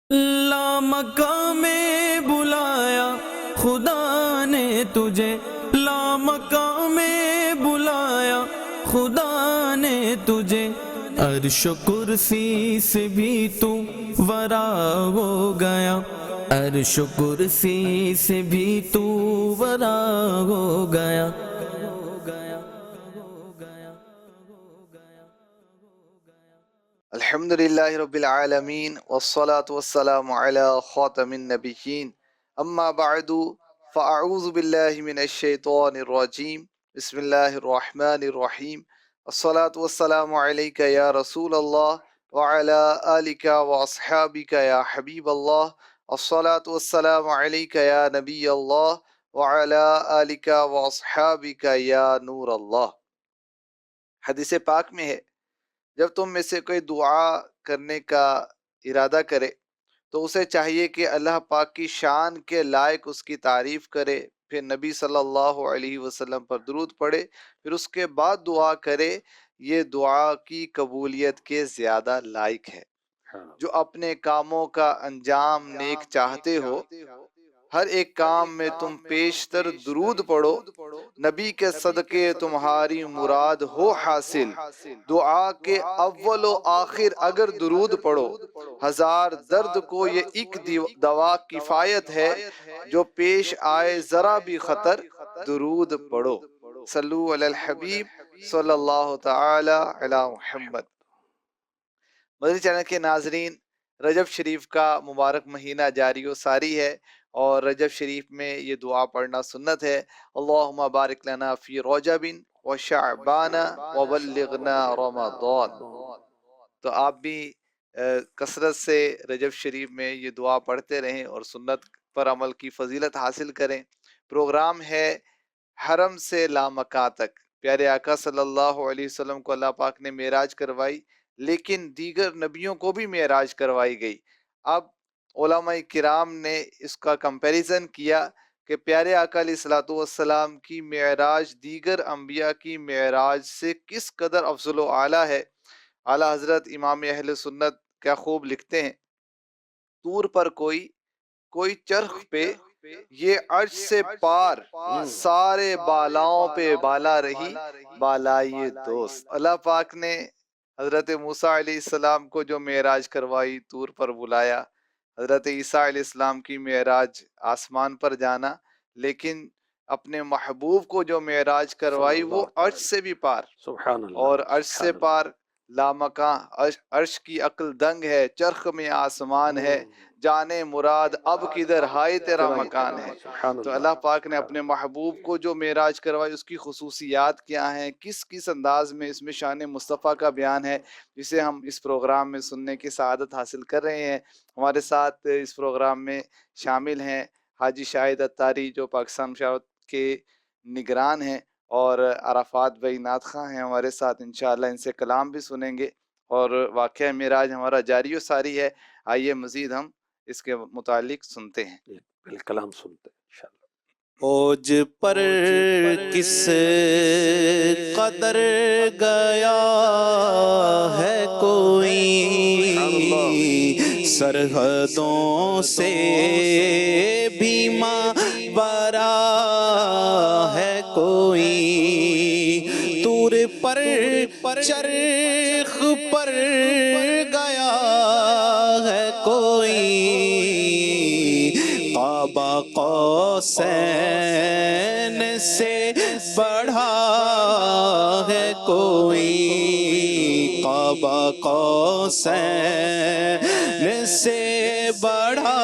لامقام میں بلایا خدا نے تجھے، لامقام میں بلایا خدا نے تجھے، عرش و کرسی سے بھی تو ورا ہو گیا، عرش و کرسی سے بھی تو ورا ہو گیا۔ الحمدللہ رب العالمین والصلاة والسلام علی خاتم النبیین، اما بعد فاعوذ باللہ من الشیطان الرجیم، بسم اللہ الرحمن الرحیم، الصلاة والسلام علیک یا رسول اللہ وعلی آلک واصحابک یا حبیب اللہ، الصلاة والسلام علیک یا نبی اللہ وعلی آلک واصحابک یا نور اللہ۔ حدیث پاک میں ہے، جب تم میں سے کوئی دعا کرنے کا ارادہ کرے تو اسے چاہیے کہ اللہ پاک کی شان کے لائق اس کی تعریف کرے، پھر نبی صلی اللہ علیہ وسلم پر درود پڑھے، پھر اس کے بعد دعا کرے۔ یہ دعا کی قبولیت کے زیادہ لائق ہے۔ جو اپنے کاموں کا انجام نیک چاہتے ہو، ہر ایک کام میں تم پیشتر درود پڑھو، نبی کے صدقے تمہاری مراد ہو حاصل۔ دعا کے اول و آخر اگر درود پڑھو، ہزار درد کو یہ ایک دوا کفایت ہے، جو پیش آئے ذرا بھی خطر درود پڑھو۔ صلو علی الحبیب صلی اللہ تعالی علی محمد۔ مدنی چینل کے ناظرین، رجب شریف کا مبارک مہینہ جاری و ساری ہے، اور رجب شریف میں یہ دعا پڑھنا سنت ہے، اللہم بارک لنا فی رجب و شعبان و بلغنا رمضان۔ تو آپ بھی کثرت سے رجب شریف میں یہ دعا پڑھتے رہیں اور سنت پر عمل کی فضیلت حاصل کریں۔ پروگرام ہے حرم سے لامکاں تک۔ پیارے آقا صلی اللہ علیہ وسلم کو اللہ پاک نے معراج کروائی، لیکن دیگر نبیوں کو بھی معراج کروائی گئی۔ اب علماء کرام نے اس کا کمپیریزن کیا کہ پیارے آقا علیہ الصلوۃ والسلام کی معراج دیگر انبیاء کی معراج سے کس قدر افضل و اعلیٰ ہے۔ اعلیٰ حضرت امام اہل سنت کیا خوب لکھتے ہیں، طور پر کوئی چرخ پہ یہ عرش سے پار، سارے بالاؤں پہ بالا رہی بالائی دوست۔ اللہ پاک نے حضرت موسیٰ علیہ السلام کو جو معراج کروائی، طور پر بلایا، حضرت عیسیٰ علیہ السلام کی معراج آسمان پر جانا، لیکن اپنے محبوب کو جو معراج کروائی وہ عرش سے بھی پار، سبحان اللہ، اور عرش سے پار لامکاں، عرش کی عقل دنگ ہے، چرخ میں آسمان ہے، جانے مراد اب کدھر ہائے تیرا مکان ہے۔ تو اللہ پاک نے اپنے محبوب کو جو معراج کروائی، اس کی خصوصیات کیا ہیں، کس انداز میں اس میں شان مصطفیٰ کا بیان ہے، جسے ہم اس پروگرام میں سننے کی سعادت حاصل کر رہے ہیں۔ ہمارے ساتھ اس پروگرام میں شامل ہیں حاجی شاہد اتاری، جو پاکستان مشاورت کے نگران ہیں، اور عرفات بھائی نعت خواں ہیں ہمارے ساتھ، انشاءاللہ ان سے کلام بھی سنیں گے، اور واقعہ معراج ہمارا جاری و ساری ہے۔ آئیے مزید ہم اس کے متعلق سنتے ہیں، کلام سنتے ہیں انشاءاللہ۔ اوج پر کس قدر گیا ہے کوئی، سرحدوں سے بھی ماورا ہے کوئی، طور پر چرخ پر گیا ہے کوئی، قاب قوسین سے بڑھا ہے کوئی، قاب قوسین سے بڑھا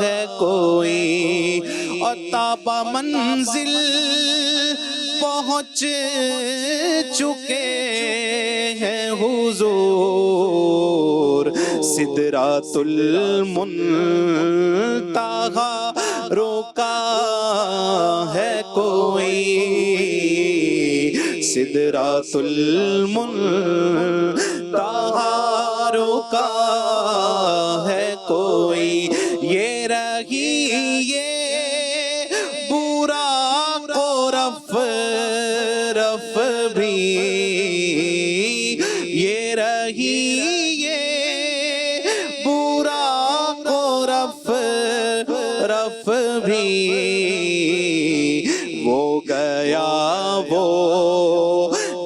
ہے کوئی، اور تابا منزل پہنچ چکے ہیں حضور، سدرۃ المنتہا روکا ہے کوئی، سدرۃ المنتہا روکا ہے کوئی، یہ رہی یہ برا کو رف بھی، یہ رہی یہ برا طرف بھی وہ گیا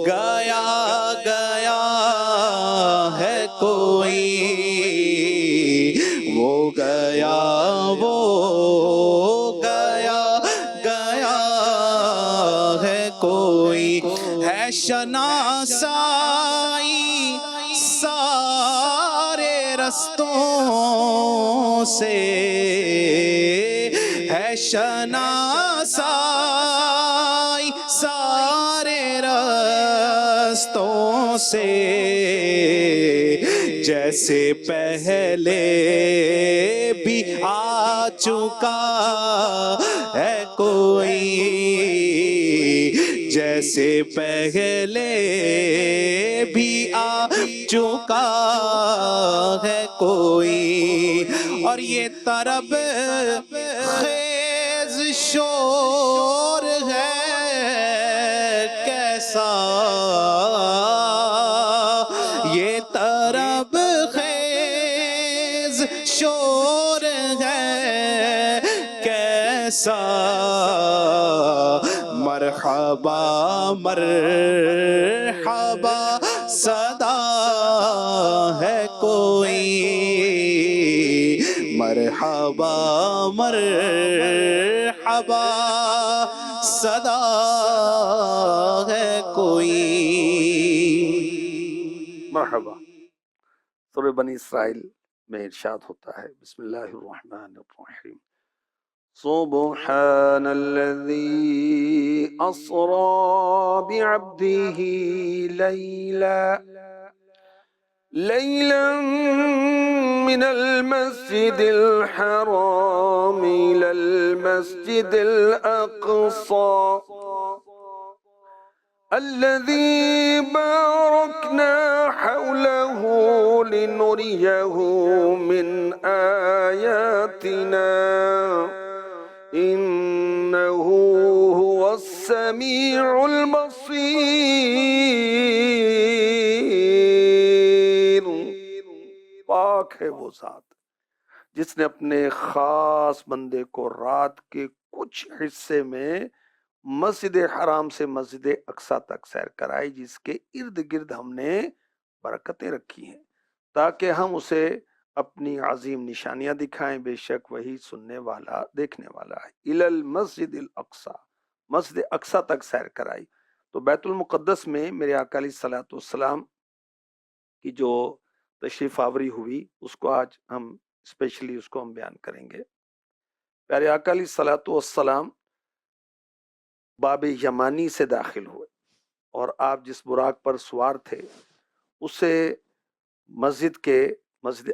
گیا ہے کوئی، وہ گیا گیا ہے کوئی، ہے شناسائی سارے رستوں سے، ہے شناسائی سارے رستوں سے، جیسے پہلے بھی آ چکا ہے کوئی، جیسے پہلے بھی آ چکا ہے کوئی، اور یہ طرب خیز شور ہے کیسا، یہ طرب خیز شور ہے کیسا، مرحبا مرحبا صدا ہے کوئی، مرحبا مرحبا صدا ہے کوئی۔ مرحبا۔ سورہ بنی اسرائیل میں ارشاد ہوتا ہے، بسم اللہ الرحمن الرحیم، سبحان الذی اسری بعبده لیلا من المسجد الحرام إلى المسجد الأقصى الذي باركنا حوله لنريه من آياتنا إنه هو السميع البصير۔ پاک ہے وہ ذات جس نے اپنے خاص بندے کو رات کے کچھ حصے میں مسجد حرام سے مسجد اقصی تک سیر کرائی، جس کے ارد گرد ہم نے برکتیں رکھی ہیں تاکہ ہم اسے اپنی عظیم نشانیاں دکھائیں، بے شک وہی سننے والا دیکھنے والا ہے۔ الی المسجد الاقصی، مسجد اقصی تک سیر کرائی۔ تو بیت المقدس میں میرے آقا علیہ الصلوۃ والسلام کی جو تشریف آوری ہوئی، اس کو آج ہم اسپیشلی اس کو ہم بیان کریں گے۔ پیارے آقا علیہ الصلوۃ والسلام باب یمانی سے داخل ہوئے، اور آپ جس براق پر سوار تھے اسے مسجد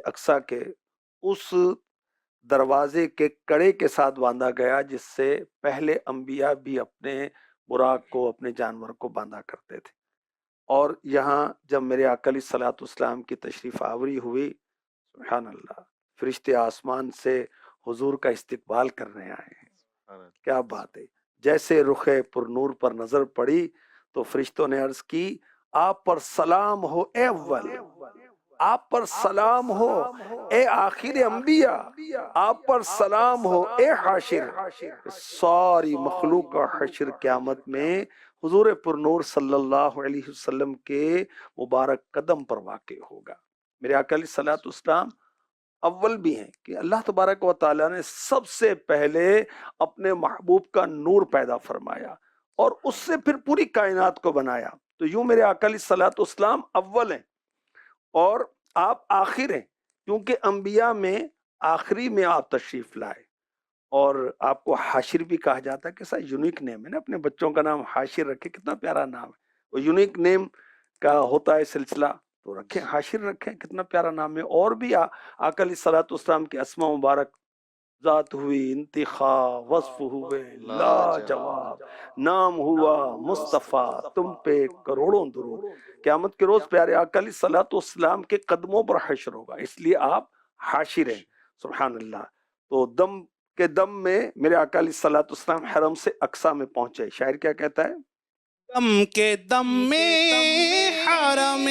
اقصی کے اس دروازے کے کڑے کے ساتھ باندھا گیا جس سے پہلے انبیاء بھی اپنے براق کو، اپنے جانور کو باندھا کرتے تھے۔ اور یہاں جب میرے آقا علیہ الصلوۃ والسلام کی تشریف آوری ہوئی، سبحان اللہ، فرشتے آسمان سے حضور کا استقبال کرنے آئے ہیں۔ کیا بات ہے! جیسے رخ پر نور پر نظر پڑی تو فرشتوں نے عرض کی، آپ پر سلام ہو اے اول، آپ پر سلام ہو اے آخر انبیاء، آپ پر سلام ہو اے حاشر۔ ساری مخلوق کا حشر قیامت میں حضور پر نور صلی اللہ علیہ وسلم کے مبارک قدم پر واقع ہوگا۔ میرے آقا علیہ الصلوۃ والسلام اول بھی ہیں کہ اللہ تبارک و تعالیٰ نے سب سے پہلے اپنے محبوب کا نور پیدا فرمایا اور اس سے پھر پوری کائنات کو بنایا۔ تو یوں میرے آقا علیہ الصلوۃ والسلام اول ہیں اور آپ آخر ہیں، کیونکہ انبیاء میں آخری میں آپ تشریف لائے، اور آپ کو حاشر بھی کہا جاتا ہے۔ کیسا یونیک نیم ہے نا، اپنے بچوں کا نام حاشر رکھے، کتنا پیارا نام ہے۔ وہ یونیک نیم کا ہوتا ہے سلسلہ، تو رکھیں، حاشر رکھیں، کتنا پیارا نام ہے۔ اور بھی آقا علیہ الصلوۃ والسلام کے اسماء مبارک، ذات ہوئی انتخاب، وصف ہوئے لاجواب، نام ہوا مصطفیٰ، تم پہ کروڑوں درود۔ قیامت کے روز پیارے آقا علیہ الصلوۃ والسلام کے قدموں پر حشر ہوگا، اس لیے آپ حاشر ہیں۔ سبحان اللہ۔ تو دم کے دم میں میرے آقا علیہ الصلوۃ والسلام حرم سے اقصی میں پہنچے۔ شاعر کیا کہتا ہے؟ دم کے دم میں حرم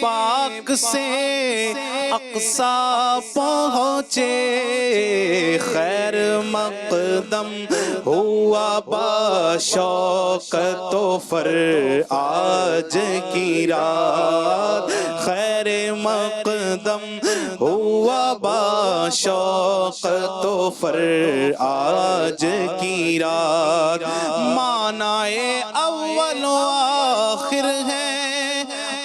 پاک سے اقصا پہنچے خیر مقدم ہوا باشوق تو فر آج کی رات خیر مقدم ہوا باشوق تو فر آج کی رات معنی اول و آخر ہے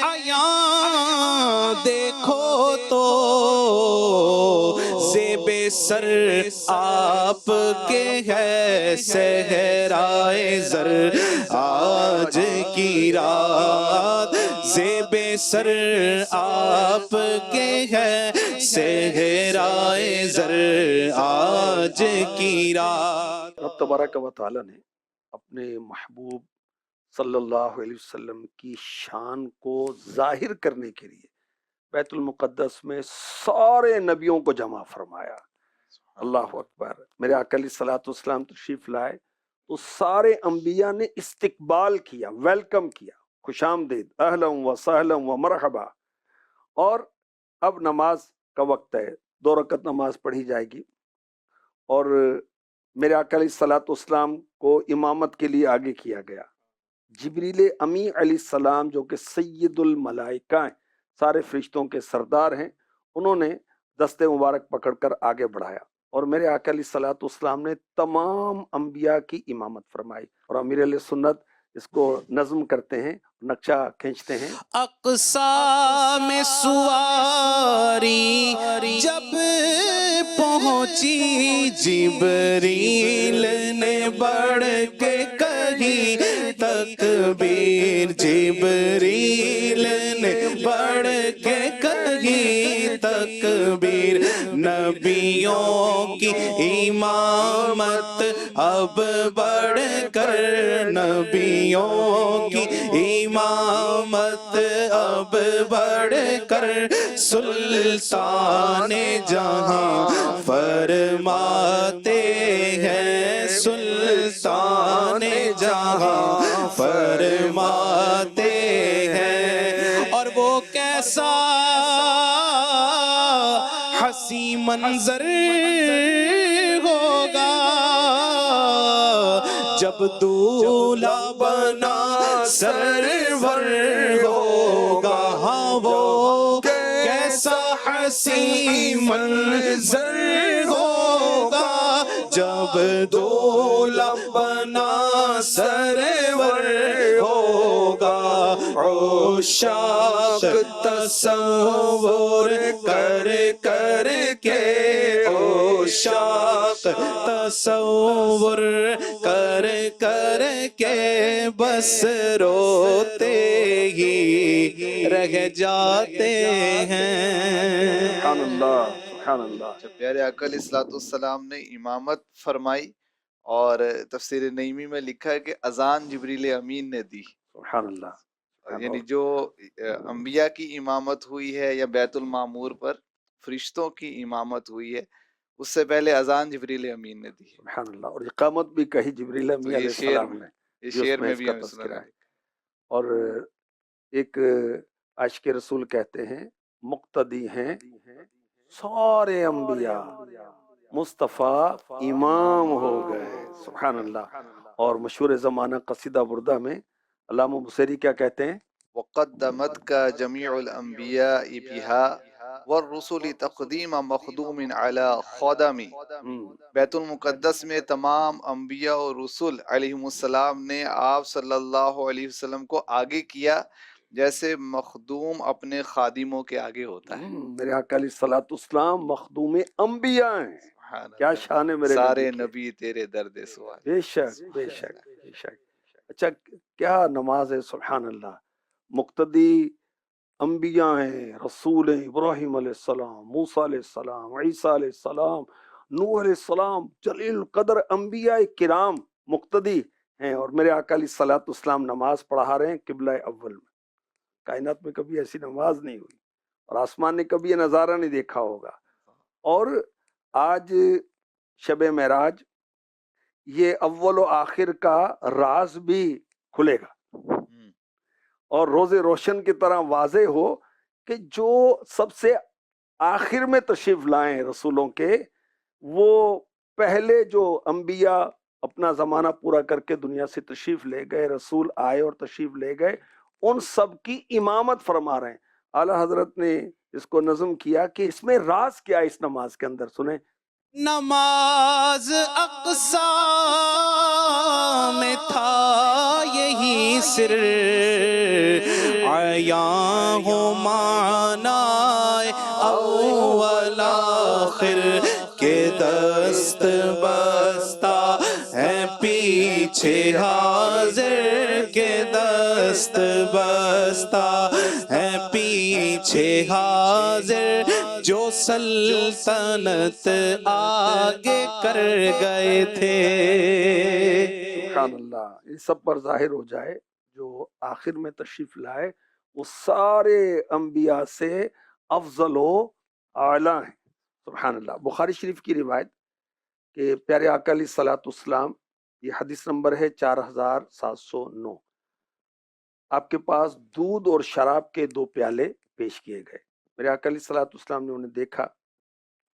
عیاں دیکھو تو زیب سر آپ کے ہے صحرائے زر آج کی رات زیب سر آپ کے ہے صحرائے زر آج کی رات۔ رب تبارک و تعالی نے اپنے محبوب صلی اللہ علیہ وسلم کی شان کو ظاہر کرنے کے لیے بیت المقدس میں سارے نبیوں کو جمع فرمایا۔ اللہ اکبر۔ میرے آقا علیہ الصلوۃ والسلام تشریف لائے تو سارے انبیاء نے استقبال کیا، ویلکم کیا، خوش آمدید، اہلا و سہلا و مرحبا۔ اور اب نماز کا وقت ہے، 2 رکعت نماز پڑھی جائے گی، اور میرے آقا علیہ الصلوۃ والسلام کو امامت کے لیے آگے کیا گیا۔ جبریل امی علیہ السلام جو کہ سید الملائکہ ہیں، سارے فرشتوں کے سردار ہیں، انہوں نے دست مبارک پکڑ کر آگے بڑھایا، اور میرے آقا علیہ الصلوۃ والسلام نے تمام انبیاء کی امامت فرمائی۔ اور امیر علیہ سنت اس کو نظم کرتے ہیں، نقشہ کھینچتے ہیں۔ اقصا میں سواری جب پہنچی جبریل نے بڑھ کے کہی تکبیر جبریل نے بڑھ کے کہی تکبیر نبیوں کی امامت اب بڑھ کر نبیوں کی امامت اب بڑھ کر سلطان جہاں فرماتے ہیں سلطان جہاں فرماتے ہیں۔ اور وہ کیسا حسین منظر ہوگا جب دولہا بنا سرور ہوگا، ہاں وہ کیسا حسین منظر ہوگا جب دولہا بنا سرور ہوگا۔ عشاق تصور کر کر کے عشاق تصور کر کر کے بس روتے ہی رہ جاتے ہیں۔ سبحان اللہ، سبحان اللہ۔ جب پیارے آقا علیہ الصلوۃ والسلام نے امامت فرمائی، اور تفسیر نعیمی میں لکھا ہے کہ اذان جبریل امین نے دی، سبحان اللہ۔ یعنی جو انبیاء کی امامت ہوئی ہے یا بیت المعمور پر فرشتوں کی امامت ہوئی ہے، اس سے پہلے اذان جبریل امین نے دی۔ سبحان اللہ۔ اور اقامت بھی کہی جبریل تو امی یہ علیہ السلام نے، یہ جو اس شعر میں میں اس بھی کا ہمیں سنا تذکرہ ہے۔ ہے۔ اور ایک عاشق رسول کہتے ہیں مقتدی ہیں سارے انبیاء، مصطفیٰ امام ہو گئے۔ سبحان اللہ۔ اور مشہور زمانہ قصیدہ بردہ میں علامہ بصیری کیا کہتے ہیں؟ وَقَدَّمَتْكَ جَمِيعُ الْأَنْبِيَاءِ بِهَا وَالرُّسُلِ تَقْدِيمَ مَخْدُومٍ عَلَى خَدَمِ۔ بیت المقدس میں تمام انبیاء اور رسول علیہم السلام نے آپ صلی اللہ علیہ وسلم کو آگے کیا جیسے مخدوم اپنے خادموں کے آگے ہوتا ہے۔ میرے آقا علیہ الصلوۃ والسلام مخدوم انبیاء ہیں۔ سبحان کیا اللہ۔ شان ہے میرے سارے نبی کی۔ نبی تیرے درد سوال۔ بے شک بے شک بے شک۔ اچھا کیا نماز ہے، سبحان اللہ۔ مقتدی انبیاء ہیں، رسول ہیں، ابراہیم علیہ السلام، موسیٰ علیہ السلام، عیسیٰ علیہ السلام، نوح علیہ السلام، جلیل القدر انبیاء کرام مقتدی ہیں، اور میرے آقا علیہ الصلوۃ والسلام نماز پڑھا رہے ہیں قبلہ اول میں۔ کائنات میں کبھی ایسی نماز نہیں ہوئی، اور آسمان نے کبھی یہ نظارہ نہیں دیکھا ہوگا۔ اور آج شب معراج، یہ اول و آخر کا راز بھی کھلے گا، اور روز روشن کی طرح واضح ہو کہ جو سب سے آخر میں تشریف لائیں رسولوں کے، وہ پہلے جو انبیاء اپنا زمانہ پورا کر کے دنیا سے تشریف لے گئے، رسول آئے اور تشریف لے گئے، ان سب کی امامت فرما رہے ہیں۔ اعلیٰ حضرت نے اس کو نظم کیا کہ اس میں راز کیا ہے اس نماز کے اندر، سنیں۔ نماز اقصی میں تھا یہی سر، عیاں ہو معنی اول آخر، کے دست بستہ ہے پیچھے حاضر، کے دست بستہ ہے پیچھے حاضر، جو سلطنت آگے کر گئے تھے۔ سبحان اللہ، ان سب پر ظاہر ہو جائے جو آخر میں تشریف لائے وہ سارے انبیاء سے افضل و اعلیٰ ہیں۔ سبحان اللہ۔ بخاری شریف کی روایت کہ پیارے آقا علیہ الصلوۃ والسلام، یہ حدیث نمبر ہے 4709، آپ کے پاس دودھ اور شراب کے 2 پیالے پیش کیے گئے۔ میرے آقا علیہ الصلوۃ والسلام نے انہیں دیکھا،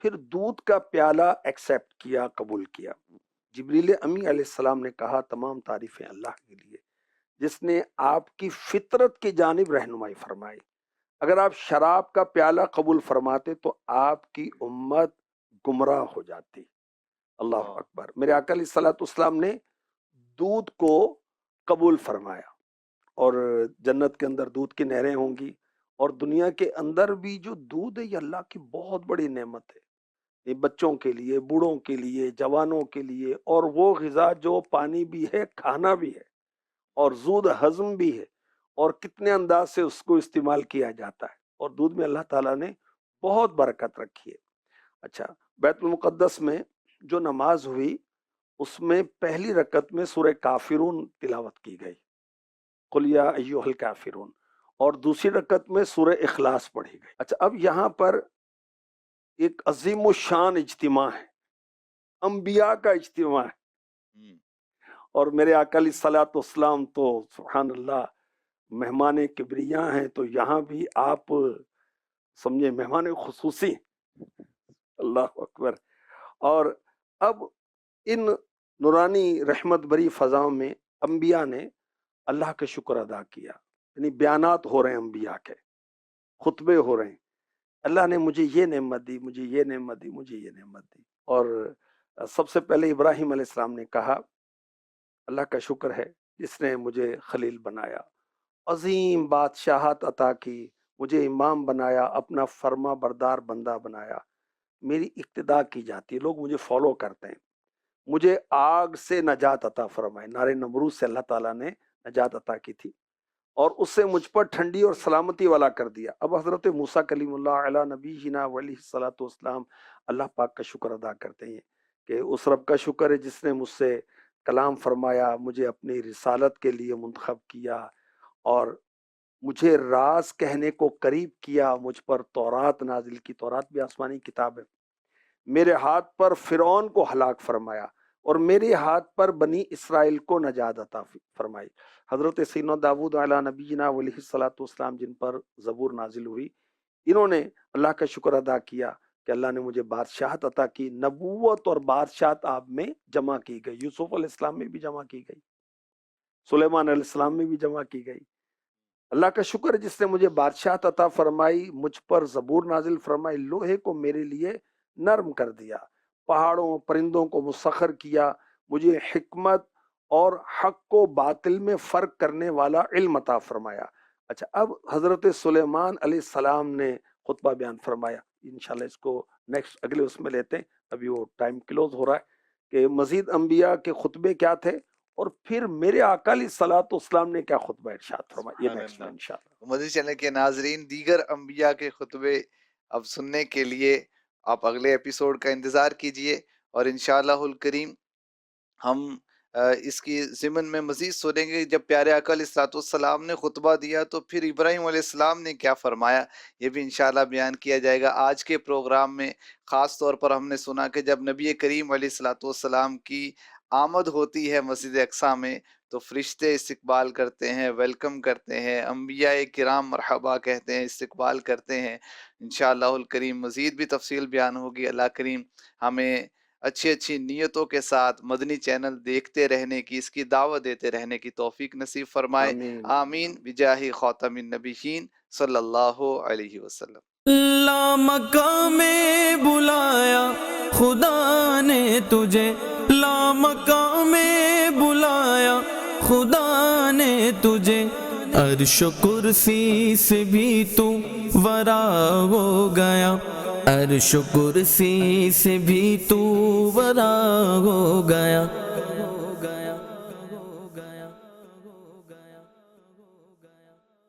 پھر دودھ کا پیالہ ایکسیپٹ کیا، قبول کیا۔ جبریل امی علیہ السلام نے کہا تمام تعریفیں اللہ کے لیے جس نے آپ کی فطرت کی جانب رہنمائی فرمائی، اگر آپ شراب کا پیالہ قبول فرماتے تو آپ کی امت گمراہ ہو جاتی۔ اللہ اکبر۔ میرے آقا علیہ الصلوۃ والسلام نے دودھ کو قبول فرمایا، اور جنت کے اندر دودھ کی نہریں ہوں گی، اور دنیا کے اندر بھی جو دودھ ہے یہ اللہ کی بہت بڑی نعمت ہے، یہ بچوں کے لیے، بوڑھوں کے لیے، جوانوں کے لیے، اور وہ غذا جو پانی بھی ہے، کھانا بھی ہے، اور زود ہضم بھی ہے، اور کتنے انداز سے اس کو استعمال کیا جاتا ہے، اور دودھ میں اللہ تعالیٰ نے بہت برکت رکھی ہے۔ اچھا، بیت المقدس میں جو نماز ہوئی اس میں پہلی رکعت میں سورہ کافرون تلاوت کی گئی، قل یا ایھا الکافرون، اور دوسری رکعت میں سورہ اخلاص پڑھی گئی۔ اچھا، اب یہاں پر ایک عظیم الشان اجتماع ہے، انبیاء کا اجتماع ہے، اور میرے آقا علیہ الصلوۃ والسلام تو سبحان اللہ مہمان کبریا ہیں، تو یہاں بھی آپ سمجھے مہمان خصوصی، اللہ اکبر۔ اور اب ان نورانی رحمت بری فضاؤں میں انبیاء نے اللہ کا شکر ادا کیا، یعنی بیانات ہو رہے ہیں انبیاء کے، خطبے ہو رہے ہیں، اللہ نے مجھے یہ نعمت دی، مجھے یہ نعمت دی، مجھے یہ نعمت دی۔ اور سب سے پہلے ابراہیم علیہ السلام نے کہا اللہ کا شکر ہے جس نے مجھے خلیل بنایا، عظیم بادشاہت عطا کی، مجھے امام بنایا، اپنا فرما بردار بندہ بنایا، میری اقتداء کی جاتی ہے، لوگ مجھے فالو کرتے ہیں، مجھے آگ سے نجات عطا فرمائے، نار نمرود سے اللہ تعالیٰ نے نجات عطا کی تھی، اور اس سے مجھ پر ٹھنڈی اور سلامتی والا کر دیا۔ اب حضرت موسیٰ کلیم اللہ علیہ نبینا علیہ الصلوۃ والسلام اللہ پاک کا شکر ادا کرتے ہیں کہ اس رب کا شکر ہے جس نے مجھ سے کلام فرمایا، مجھے اپنی رسالت کے لیے منتخب کیا، اور مجھے راز کہنے کو قریب کیا، مجھ پر تورات نازل کی، تورات بھی آسمانی کتاب ہے، میرے ہاتھ پر فرعون کو ہلاک فرمایا، اور میرے ہاتھ پر بنی اسرائیل کو نجات عطا فرمائی۔ حضرت سیدنا داؤد علیہ نبینا علیہ الصلوۃ والسلام جن پر زبور نازل ہوئی، انہوں نے اللہ کا شکر ادا کیا کہ اللہ نے مجھے بادشاہت عطا کی، نبوت اور بادشاہت آپ میں جمع کی گئی، یوسف علیہ السلام میں بھی جمع کی گئی، سلیمان علیہ السلام میں بھی جمع کی گئی۔ اللہ کا شکر ہے جس نے مجھے بادشاہت عطا فرمائی، مجھ پر زبور نازل فرمائی، لوہے کو میرے لیے نرم کر دیا، پہاڑوں پرندوں کو مسخر کیا، مجھے حکمت اور حق و باطل میں فرق کرنے والا علم عطا فرمایا۔ اچھا، اب حضرت سلیمان علیہ السلام نے خطبہ بیان فرمایا، انشاءاللہ اس کو نیکسٹ اگلے اس میں لیتے ہیں، ابھی وہ ٹائم کلوز ہو رہا ہے کہ مزید انبیاء کے خطبے کیا تھے، اور پھر میرے آقا علیہ الصلوۃ والسلام نے کیا خطبہ ارشاد فرمایا، یہ نیکسٹ میں انشاءاللہ۔ مدنی چینل کے ناظرین، دیگر انبیاء کے خطبے اب سننے کے لیے آپ اگلے ایپیسوڈ کا انتظار کیجئے، اور انشاءاللہ الکریم ہم اس کی ضمن میں مزید سنیں گے۔ جب پیارے آقا علیہ الصلوۃ والسلام نے خطبہ دیا تو پھر ابراہیم علیہ السلام نے کیا فرمایا، یہ بھی انشاءاللہ بیان کیا جائے گا آج کے پروگرام میں۔ خاص طور پر ہم نے سنا کہ جب نبی کریم علیہ الصلوۃ والسلام کی آمد ہوتی ہے مسجد اقصیٰ میں، تو فرشتے استقبال کرتے ہیں، ویلکم کرتے ہیں، انبیاء کرام مرحبا کہتے ہیں، استقبال کرتے ہیں۔ انشاءاللہ الکریم مزید بھی تفصیل بیان ہوگی۔ اللہ کریم ہمیں اچھی اچھی نیتوں کے ساتھ مدنی چینل دیکھتے رہنے کی، اس کی دعوت دیتے رہنے کی توفیق نصیب فرمائے، آمین۔ آمین بجاہ خاتم النبیین صلی اللہ علیہ وسلم۔ لا مقام میں بلایا خدا نے تجھے، لا مقام میں بلایا خدا نے تجھے، عرش و کرسی سے بھی تو ورا ہو گیا، عرش و کرسی سے بھی تو ورا ہو گیا۔